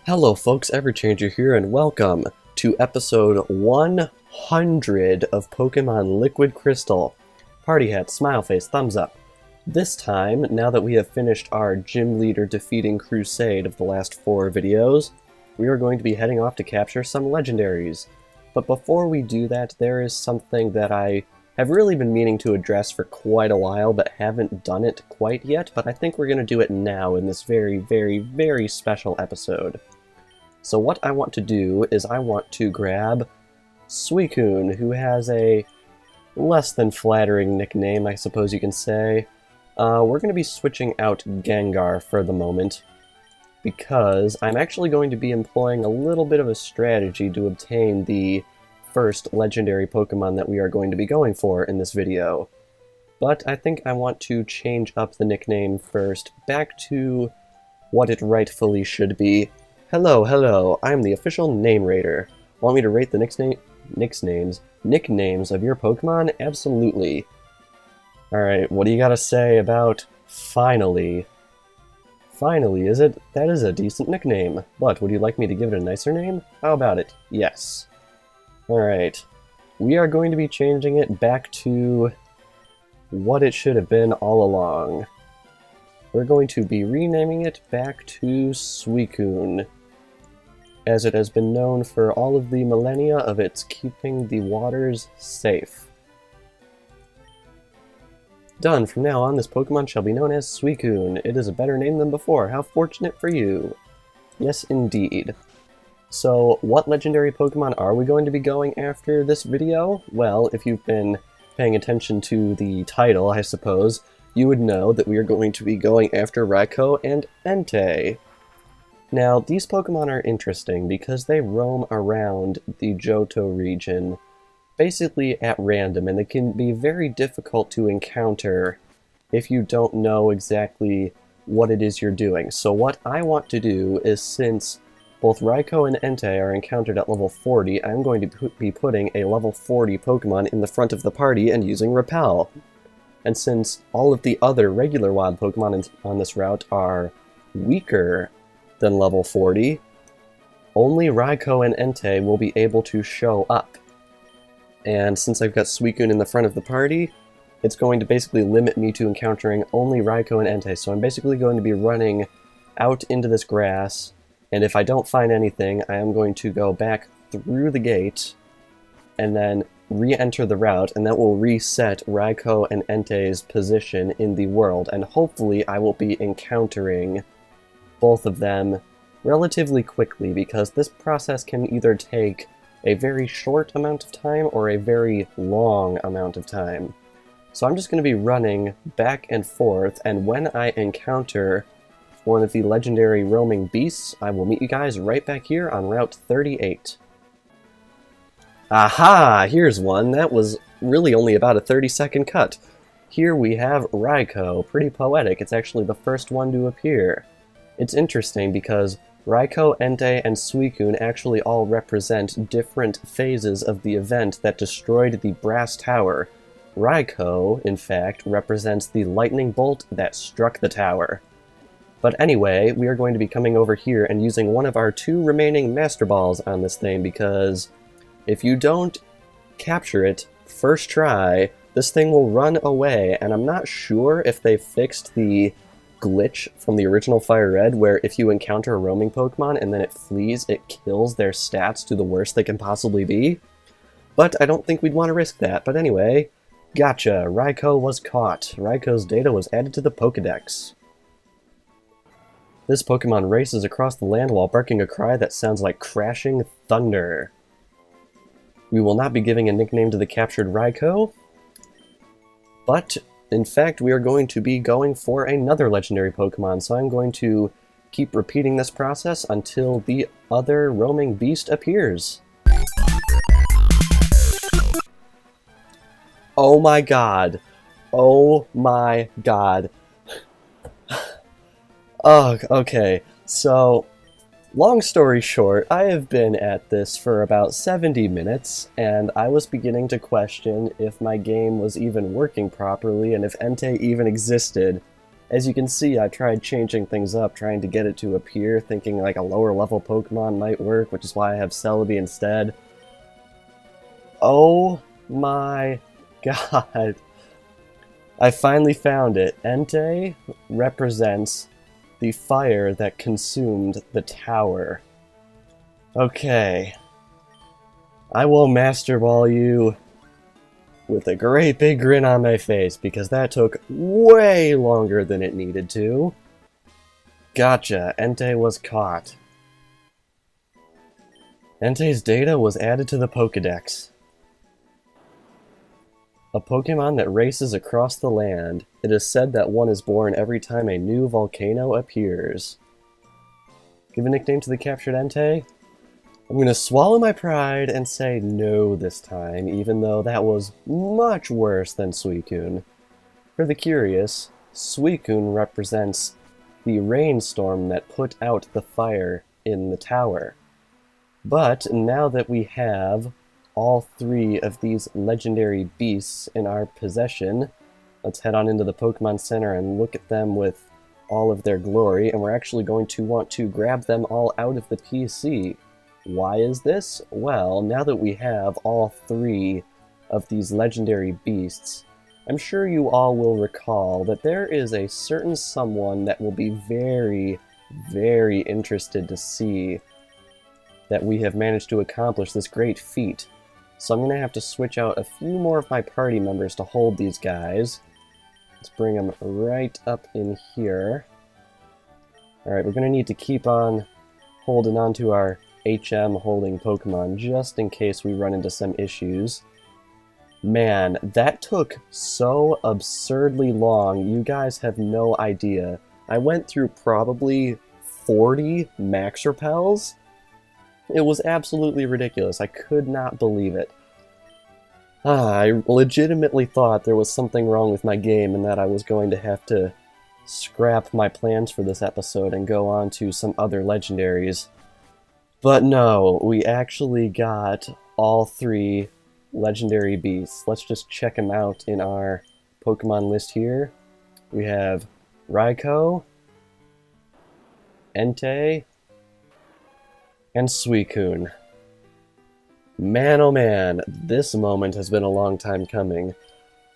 Hello folks, Everchanger here, and welcome to episode 100 of Pokémon Liquid Crystal. Party hat, smile face, thumbs up. This time, now that we have finished our gym leader defeating crusade of the last 4 videos, we are going to be heading off to capture some legendaries. But before we do that, there is something that I have really been meaning to address for quite a while, but haven't done it quite yet, but I think we're going to do it now in this very special episode. So what I want to do is I want to grab Suicune, who has a less than flattering nickname, I suppose you can say. We're going to be switching out Gengar for the moment, because I'm actually going to be employing a little bit of a strategy to obtain the first legendary Pokemon that we are going to be going for in this video. But I think I want to change up the nickname first back to what it rightfully should be. Hello, I'm the official name rater. Want me to rate the nicknames of your Pokemon? Absolutely. Alright, what do you gotta say about finally? Finally, is it? That is a decent nickname. But would you like me to give it a nicer name? How about it? Yes. Alright. We are going to be changing it back to what it should have been all along. We're going to be renaming it back to Suicune, as it has been known for all of the millennia of its keeping the waters safe. Done. From now on, this Pokemon shall be known as Suicune. It is a better name than before. How fortunate for you. Yes, indeed. So, what legendary Pokemon are we going to be going after this video? Well, if you've been paying attention to the title, I suppose, you would know that we are going to be going after Raikou and Entei. Now, these Pokemon are interesting because they roam around the Johto region basically at random, and they can be very difficult to encounter if you don't know exactly what it is you're doing. So what I want to do is, since both Raikou and Entei are encountered at level 40, I'm going to be putting a level 40 Pokemon in the front of the party and using Repel. And since all of the other regular wild Pokemon on this route are weaker than level 40, only Raikou and Entei will be able to show up. And since I've got Suicune in the front of the party, it's going to basically limit me to encountering only Raikou and Entei, so I'm basically going to be running out into this grass, and if I don't find anything, I am going to go back through the gate, and then re-enter the route, and that will reset Raikou and Entei's position in the world, and hopefully I will be encountering both of them relatively quickly, because this process can either take a very short amount of time or a very long amount of time. So I'm just going to be running back and forth, and when I encounter one of the legendary roaming beasts, I will meet you guys right back here on Route 38. Aha! Here's one. That was really only about a 30-second cut. Here we have Raikou. Pretty poetic. It's actually the first one to appear. It's interesting because Raikou, Entei, and Suicune actually all represent different phases of the event that destroyed the Brass Tower. Raikou, in fact, represents the lightning bolt that struck the tower. But anyway, we are going to be coming over here and using one of our 2 remaining Master Balls on this thing, because if you don't capture it first try, this thing will run away, and I'm not sure if they fixed the glitch from the original FireRed, where if you encounter a roaming Pokemon and then it flees, it kills their stats to the worst they can possibly be. But I don't think we'd want to risk that. But anyway, gotcha! Raikou was caught. Raikou's data was added to the Pokédex. This Pokemon races across the land while barking a cry that sounds like crashing thunder. We will not be giving a nickname to the captured Raikou, but in fact, we are going to be going for another legendary Pokemon, so I'm going to keep repeating this process until the other roaming beast appears. Oh my god. Oh my god. Oh, okay. So, long story short, I have been at this for about 70 minutes, and I was beginning to question if my game was even working properly and if Entei even existed. As you can see, I tried changing things up, trying to get it to appear, thinking like a lower level Pokemon might work, which is why I have Celebi instead. Oh my god. I finally found it. Entei represents the fire that consumed the tower. Okay. I will Master Ball you with a great big grin on my face, because that took way longer than it needed to. Gotcha, Entei was caught. Entei's data was added to the Pokédex. A Pokemon that races across the land. It is said that one is born every time a new volcano appears. Give a nickname to the captured Entei? I'm gonna swallow my pride and say no this time, even though that was much worse than Suicune. For the curious, Suicune represents the rainstorm that put out the fire in the tower. But now that we have all three of these legendary beasts in our possession, let's head on into the Pokemon Center and look at them with all of their glory, and we're actually going to want to grab them all out of the PC. Why is this? Well, now that we have all three of these legendary beasts, I'm sure you all will recall that there is a certain someone that will be very, very interested to see that we have managed to accomplish this great feat. So I'm going to have to switch out a few more of my party members to hold these guys. Let's bring them right up in here. Alright, we're going to need to keep on holding on to our HM holding Pokemon just in case we run into some issues. Man, that took so absurdly long, you guys have no idea. I went through probably 40 Max Repels. It was absolutely ridiculous. I could not believe it. I legitimately thought there was something wrong with my game and that I was going to have to scrap my plans for this episode and go on to some other legendaries. But no, we actually got all three legendary beasts. Let's just check them out in our Pokemon list here. We have Raikou, Entei, and Suicune. Man oh man, this moment has been a long time coming.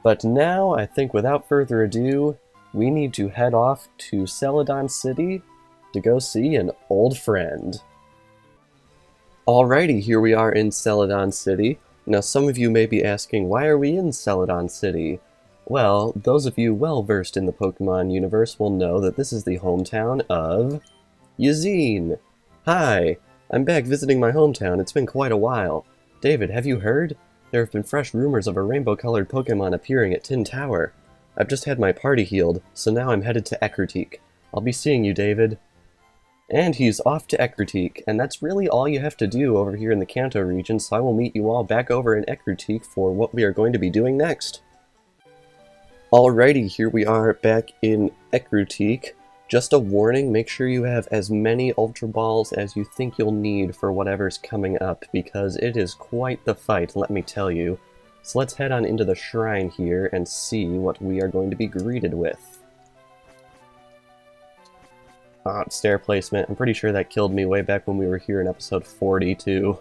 But now, I think without further ado, we need to head off to Celadon City to go see an old friend. Alrighty, here we are in Celadon City. Now some of you may be asking, why are we in Celadon City? Well, those of you well versed in the Pokemon universe will know that this is the hometown of Yazine. Hi, I'm back visiting my hometown. It's been quite a while. David, have you heard? There have been fresh rumors of a rainbow-colored Pokemon appearing at Tin Tower. I've just had my party healed, so now I'm headed to Ecruteak. I'll be seeing you, David. And he's off to Ecruteak, and that's really all you have to do over here in the Kanto region, so I will meet you all back over in Ecruteak for what we are going to be doing next. Alrighty, here we are back in Ecruteak. Just a warning, make sure you have as many Ultra Balls as you think you'll need for whatever's coming up, because it is quite the fight, let me tell you. So let's head on into the shrine here and see what we are going to be greeted with. Stair placement. I'm pretty sure that killed me way back when we were here in episode 42.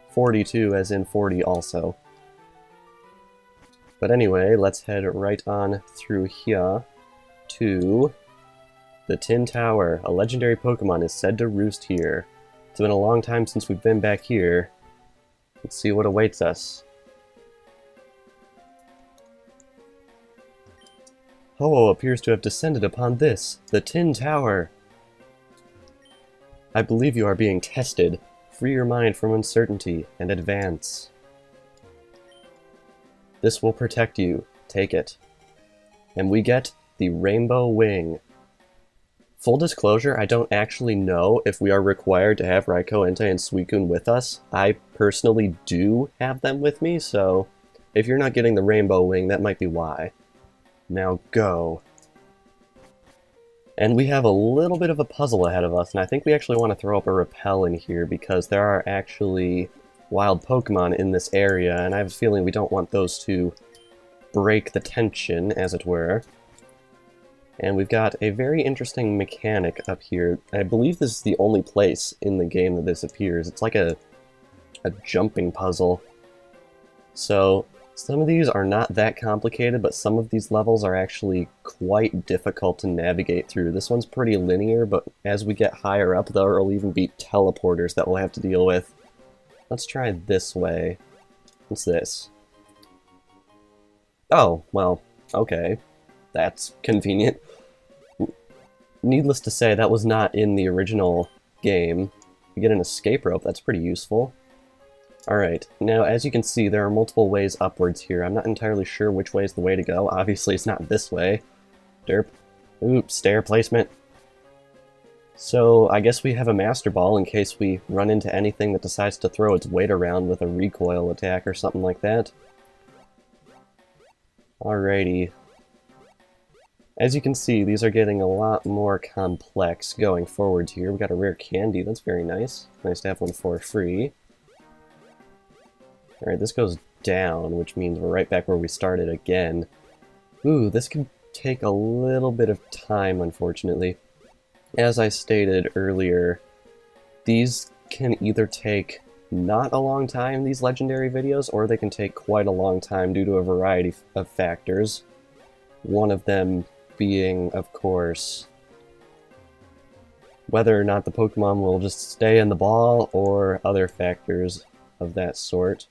42 as in 40 also. But anyway, let's head right on through here to the Tin Tower. A legendary Pokemon is said to roost here. It's been a long time since we've been back here. Let's see what awaits us. Ho appears to have descended upon this, the Tin Tower. I believe you are being tested. Free your mind from uncertainty and advance. This will protect you. Take it. And we get the Rainbow Wing. Full disclosure, I don't actually know if we are required to have Raikou, Entei, and Suicune with us. I personally do have them with me, so if you're not getting the Rainbow Wing, that might be why. Now go. And we have a little bit of a puzzle ahead of us, and I think we actually want to throw up a repel in here because there are actually wild Pokemon in this area, and I have a feeling we don't want those to break the tension, as it were. And we've got a very interesting mechanic up here. I believe this is the only place in the game that this appears. It's like a jumping puzzle. So some of these are not that complicated, but some of these levels are actually quite difficult to navigate through. This one's pretty linear, but as we get higher up, there will even be teleporters that we'll have to deal with. Let's try this way. What's this? Oh, well, okay. That's convenient. Needless to say, that was not in the original game. You get an escape rope, that's pretty useful. Alright, now as you can see, there are multiple ways upwards here. I'm not entirely sure which way is the way to go. Obviously, it's not this way. Derp. Oops, stair placement. So, I guess we have a Master Ball in case we run into anything that decides to throw its weight around with a recoil attack or something like that. Alrighty. As you can see, these are getting a lot more complex going forward here. We got a rare candy, that's very nice. Nice to have one for free. Alright, this goes down, which means we're right back where we started again. Ooh, this could take a little bit of time, unfortunately. As I stated earlier, these can either take not a long time, these legendary videos, or they can take quite a long time due to a variety of factors. One of them being, of course, whether or not the Pokemon will just stay in the ball, or other factors of that sort.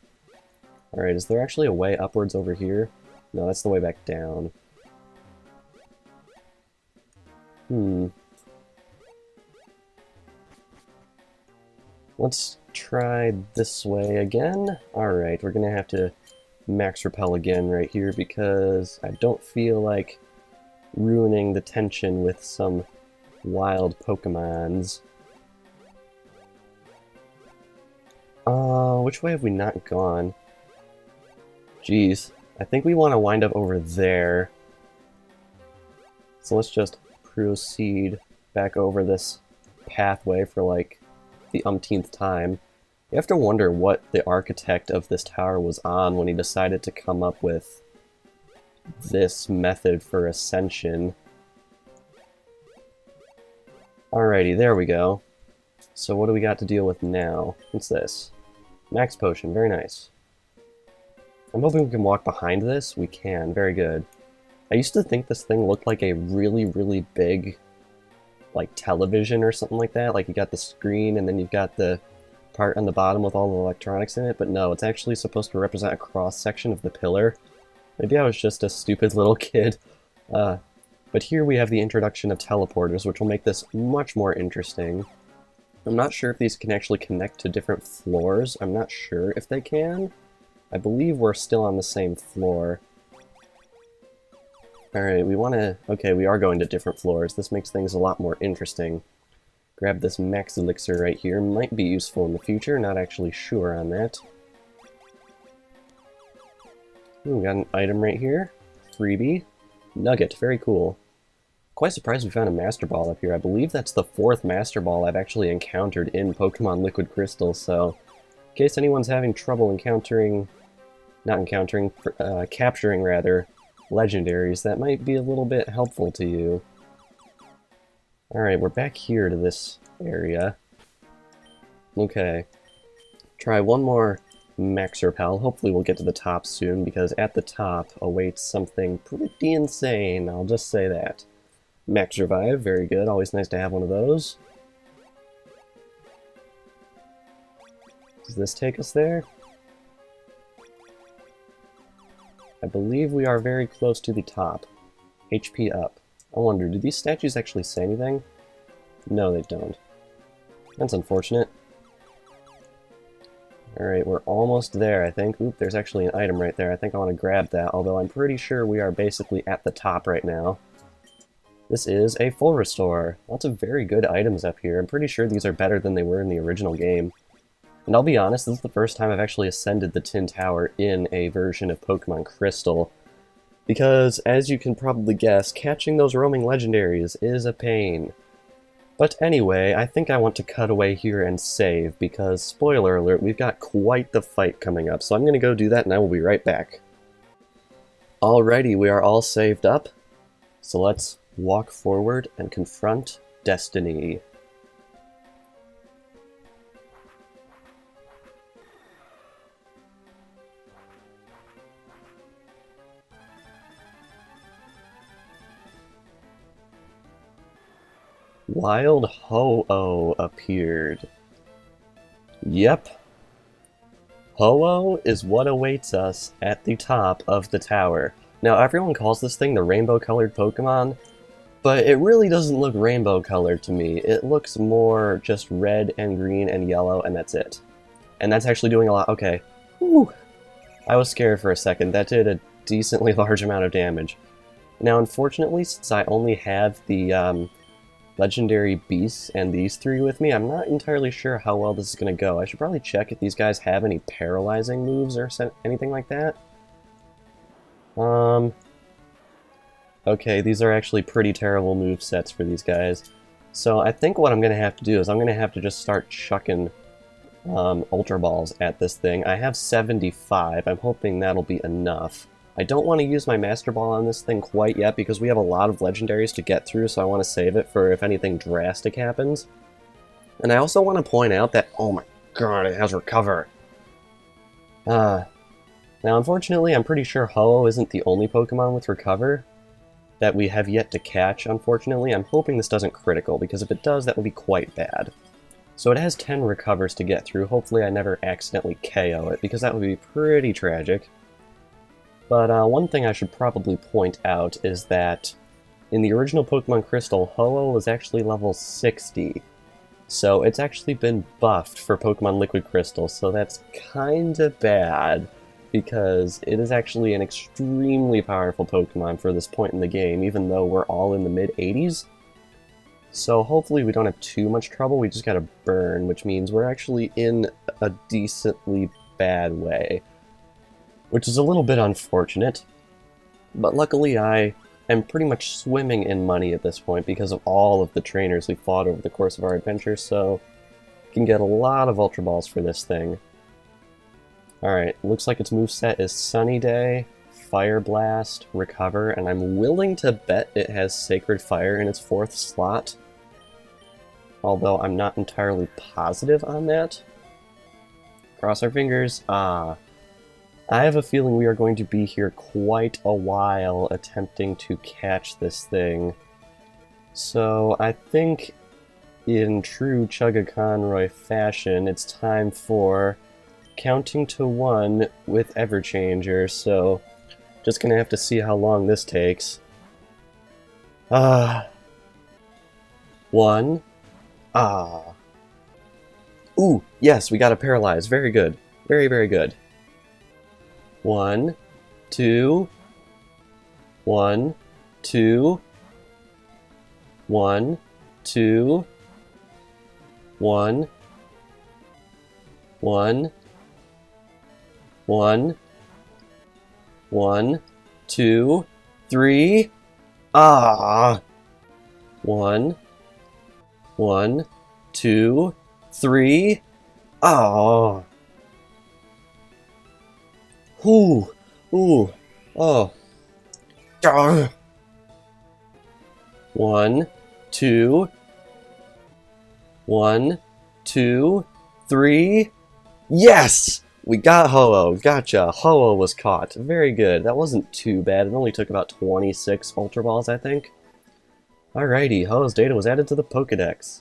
Alright, is there actually a way upwards over here? No, that's the way back down. Let's try this way again. Alright, we're gonna have to max repel again right here because I don't feel like ruining the tension with some wild Pokemons. Which way have we not gone? Jeez, I think we want to wind up over there. So let's just proceed back over this pathway for like the umpteenth time. You have to wonder what the architect of this tower was on when he decided to come up with this method for ascension. Alrighty, there we go. So what do we got to deal with now? What's this? Max Potion, very nice. I'm hoping we can walk behind this. We can, very good. I used to think this thing looked like a really, really big, like, television or something like that. Like, you got the screen and then you've got the part on the bottom with all the electronics in it, but no, it's actually supposed to represent a cross-section of the pillar. Maybe I was just a stupid little kid. But here we have the introduction of teleporters, which will make this much more interesting. I'm not sure if these can actually connect to different floors. I'm not sure if they can. I believe we're still on the same floor. Alright, we want to... Okay, we are going to different floors. This makes things a lot more interesting. Grab this Max Elixir right here. Might be useful in the future, not actually sure on that. Ooh, we got an item right here. Freebie. Nugget, very cool. Quite surprised we found a Master Ball up here. I believe that's the 4th Master Ball I've actually encountered in Pokemon Liquid Crystal, so in case anyone's having trouble capturing rather, legendaries, that might be a little bit helpful to you. Alright, we're back here to this area. Okay. Try one more Max Repel. Hopefully we'll get to the top soon, because at the top awaits something pretty insane, I'll just say that. Max Revive, very good. Always nice to have one of those. Does this take us there? I believe we are very close to the top. HP up. I wonder, do these statues actually say anything? No, they don't. That's unfortunate. Alright, we're almost there, I think. Oop, there's actually an item right there. I think I want to grab that, although I'm pretty sure we are basically at the top right now. This is a full restore. Lots of very good items up here. I'm pretty sure these are better than they were in the original game. And I'll be honest, this is the first time I've actually ascended the Tin Tower in a version of Pokemon Crystal. Because, as you can probably guess, catching those roaming legendaries is a pain. But anyway, I think I want to cut away here and save, because, spoiler alert, we've got quite the fight coming up. So I'm going to go do that and I will be right back. Alrighty, we are all saved up. So let's walk forward and confront destiny. Wild Ho-Oh appeared. Yep. Ho-Oh is what awaits us at the top of the tower. Now, everyone calls this thing the rainbow-colored Pokemon, but it really doesn't look rainbow-colored to me. It looks more just red and green and yellow, and that's it. And that's actually doing a lot. Okay. Whew. I was scared for a second. That did a decently large amount of damage. Now, unfortunately, since I only have the legendary beasts and these three with me, I'm not entirely sure how well this is going to go. I should probably check if these guys have any paralyzing moves or anything like that. Okay, these are actually pretty terrible move sets for these guys. So I think what I'm going to have to do is I'm going to have to just start chucking Ultra Balls at this thing. I have 75. I'm hoping that'll be enough. I don't want to use my Master Ball on this thing quite yet because we have a lot of legendaries to get through, so I want to save it for if anything drastic happens. And I also want to point out that, oh my god, it has Recover. Now unfortunately, I'm pretty sure Ho-Oh isn't the only Pokemon with Recover that we have yet to catch, unfortunately. I'm hoping this doesn't critical, because if it does, that would be quite bad. So it has 10 Recovers to get through. Hopefully I never accidentally KO it, because that would be pretty tragic. But one thing I should probably point out is that in the original Pokémon Crystal, Ho-Oh was actually level 60. So it's actually been buffed for Pokémon Liquid Crystal, so that's kinda bad, because it is actually an extremely powerful Pokemon for this point in the game, even though we're all in the mid-80s. So hopefully we don't have too much trouble, we just gotta burn, which means we're actually in a decently bad way. Which is a little bit unfortunate, but luckily I am pretty much swimming in money at this point because of all of the trainers we fought over the course of our adventure, so we can get a lot of Ultra Balls for this thing. Alright, looks like its moveset is Sunny Day, Fire Blast, Recover, and I'm willing to bet it has Sacred Fire in its 4th slot, although I'm not entirely positive on that. Cross our fingers. I have a feeling we are going to be here quite a while attempting to catch this thing. So I think in true Chugga-Conroy fashion, it's time for counting to 1 with Everchanger, so just gonna have to see how long this takes. 1. Ooh, yes, we got a Paralyze. Very good. Very, very good. 1, 2, 1, 2, 1, 2, 1, 1, 1, 1, 2, 3. 1, 1, 2, 3. Ooh, ooh, oh. 1, 2, 1, 2, 3. Yes! We got Ho-Oh. Gotcha. Ho-Oh was caught. Very good. That wasn't too bad. It only took about 26 Ultra Balls, I think. Alrighty, Ho-Oh's data was added to the Pokedex.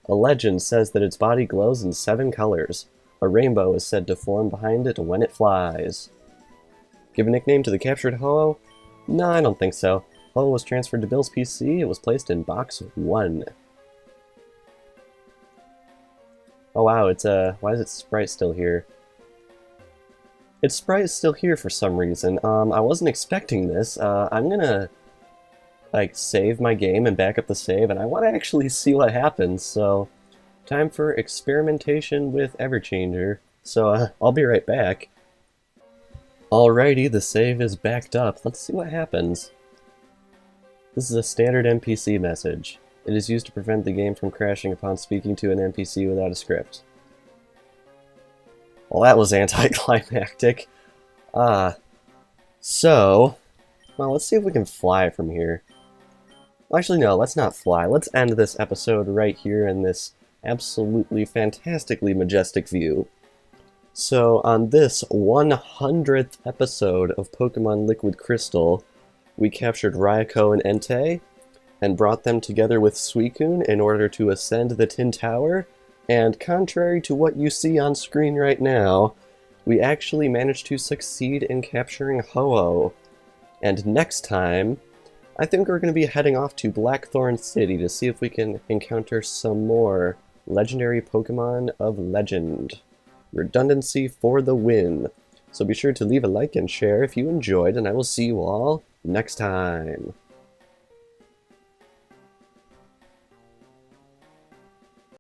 A legend says that its body glows in 7 colors. A rainbow is said to form behind it when it flies. Give a nickname to the captured Ho-Oh? No, I don't think so. Ho-Oh was transferred to Bill's PC and was placed in Box 1. Oh wow, it's why is its sprite still here? Its sprite is still here for some reason. I wasn't expecting this. I'm gonna, like, save my game and back up the save, and I want to actually see what happens, so time for experimentation with Everchanger. So, I'll be right back. Alrighty, the save is backed up. Let's see what happens. This is a standard NPC message. It is used to prevent the game from crashing upon speaking to an NPC without a script. Well, that was anticlimactic. So, well, let's see if we can fly from here. Actually, no, let's not fly. Let's end this episode right here in this absolutely fantastically majestic view. So, on this 100th episode of Pokémon Liquid Crystal, we captured Raikou and Entei, and brought them together with Suicune in order to ascend the Tin Tower, and contrary to what you see on screen right now, we actually managed to succeed in capturing Ho-Oh. And next time, I think we're going to be heading off to Blackthorn City to see if we can encounter some more legendary Pokemon of legend. Redundancy for the win. So be sure to leave a like and share if you enjoyed, and I will see you all next time.